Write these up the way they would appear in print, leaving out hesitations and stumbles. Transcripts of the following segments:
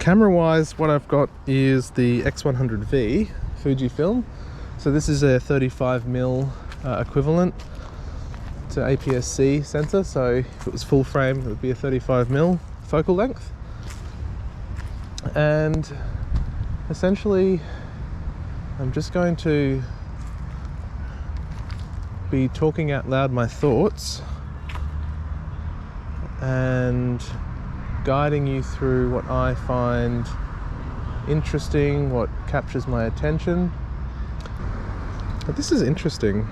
Camera wise, what I've got is the X100V Fujifilm. So this is a 35mm equivalent to APS-C sensor. So if it was full frame, it would be a 35mm focal length. And essentially, I'm just going to be talking out loud my thoughts and guiding you through what I find interesting, what captures my attention. But this is interesting.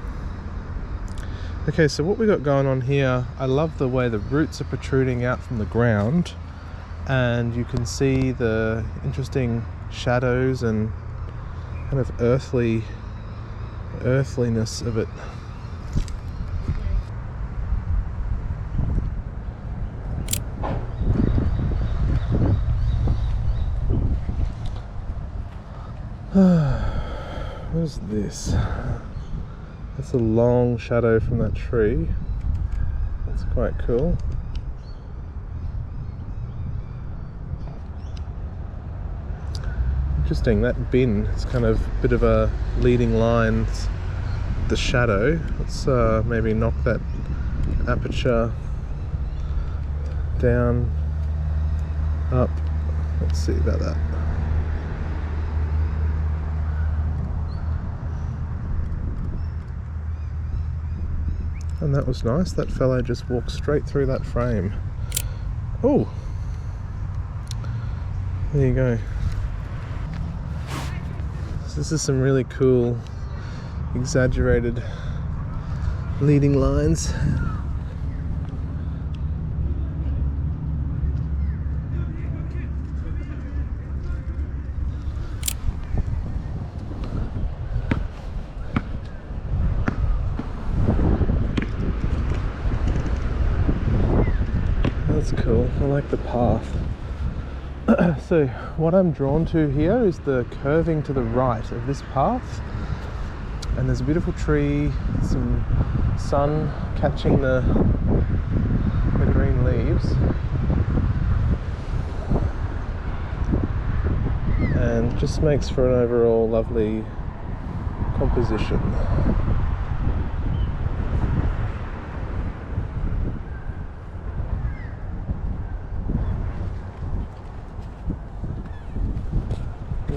Okay, so what we got going on here, I love the way the roots are protruding out from the ground, and you can see the interesting shadows and kind of earthliness of it. What is this? That's a long shadow from that tree. That's quite cool. Interesting, that bin is kind of a bit of a leading line, the shadow. Let's maybe knock that aperture down, up. Let's see about that. And that was nice. That fellow just walked straight through that frame. Oh, there you go. So this is some really cool, exaggerated leading lines. That's cool. I like the path. So what I'm drawn to here is the curving to the right of this path, and there's a beautiful tree, some sun catching the green leaves, and just makes for an overall lovely composition.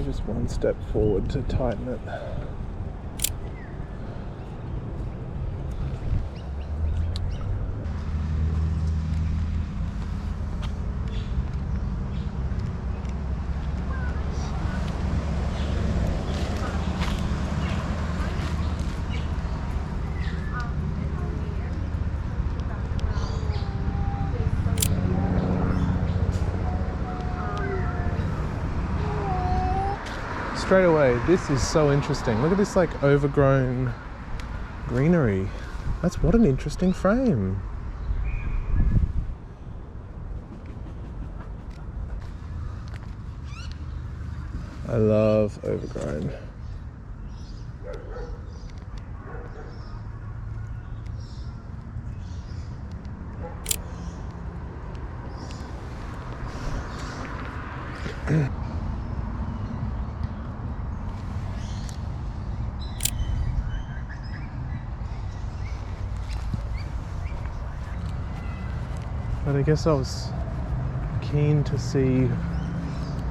Just one step forward to tighten it. Straight away, this is so interesting. Look at this like overgrown greenery. What an interesting frame. I love overgrown. But I guess I was keen to see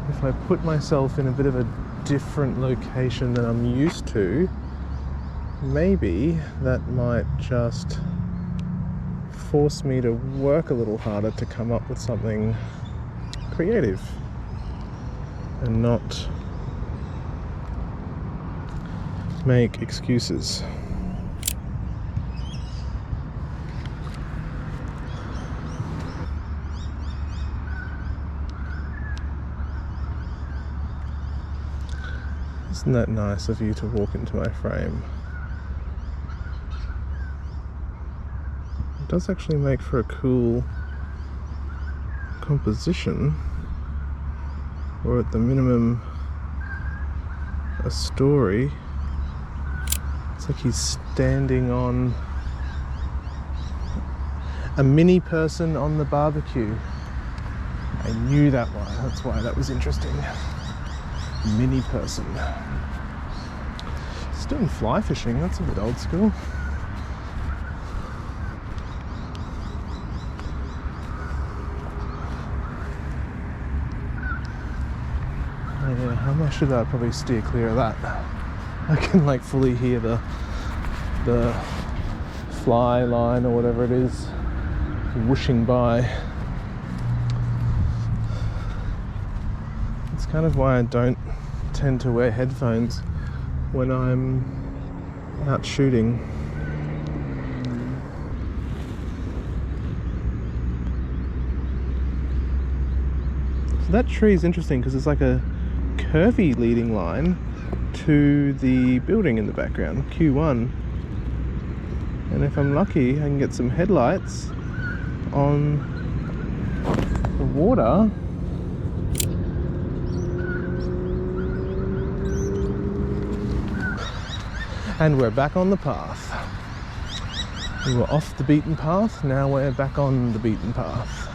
if I put myself in a bit of a different location than I'm used to, maybe that might just force me to work a little harder to come up with something creative and not make excuses. Isn't that nice of you to walk into my frame? It does actually make for a cool composition, or at the minimum a story. It's like he's standing on a mini person on the barbecue. I knew that one. That's why that was interesting. Mini person. It's doing fly fishing. That's a bit old school. Yeah, how much should I probably steer clear of that? I can like fully hear the fly line or whatever it is whooshing by. It's kind of why I don't tend to wear headphones when I'm out shooting. So that tree is interesting because it's like a curvy leading line to the building in the background, Q1. And if I'm lucky, I can get some headlights on the water. And we're back on the path. We were off the beaten path, now we're back on the beaten path.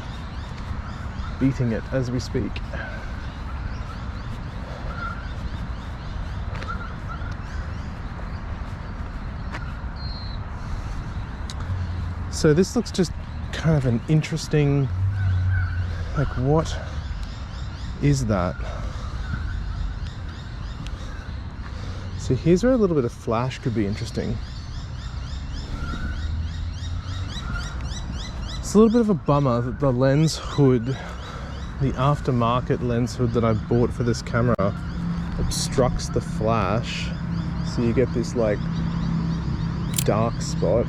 Beating it as we speak. So this looks just kind of an interesting, like what is that? So here's where a little bit of flash could be interesting. It's a little bit of a bummer that the lens hood, the aftermarket lens hood that I bought for this camera, obstructs the flash. So you get this like dark spot.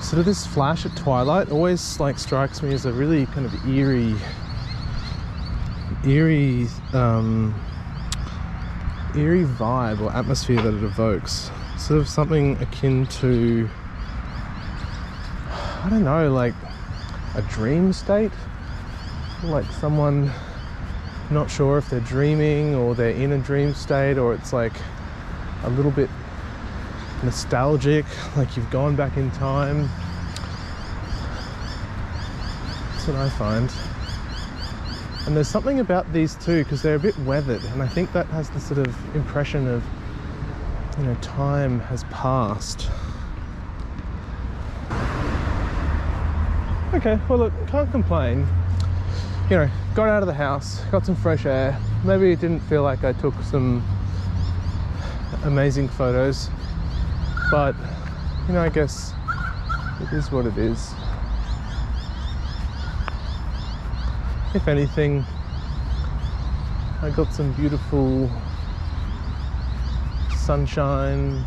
Sort of this flash at twilight always like strikes me as a really kind of eerie vibe or atmosphere that it evokes. Sort of something akin to, I don't know, like a dream state, like someone not sure if they're dreaming or they're in a dream state, or it's like a little bit nostalgic, like you've gone back in time. That's what I find. And there's something about these two, because they're a bit weathered, and I think that has the sort of impression of, you know, time has passed. Okay, well look, can't complain. You know, got out of the house, got some fresh air. Maybe it didn't feel like I took some amazing photos, but you know, I guess it is what it is. If anything, I got some beautiful sunshine,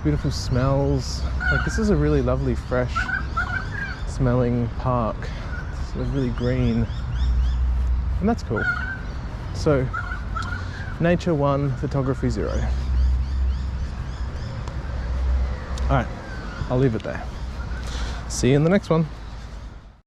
beautiful smells. Like this is a really lovely, fresh smelling park. It's sort of really green, and that's cool. So, nature 1, photography 0. All right, I'll leave it there. See you in the next one.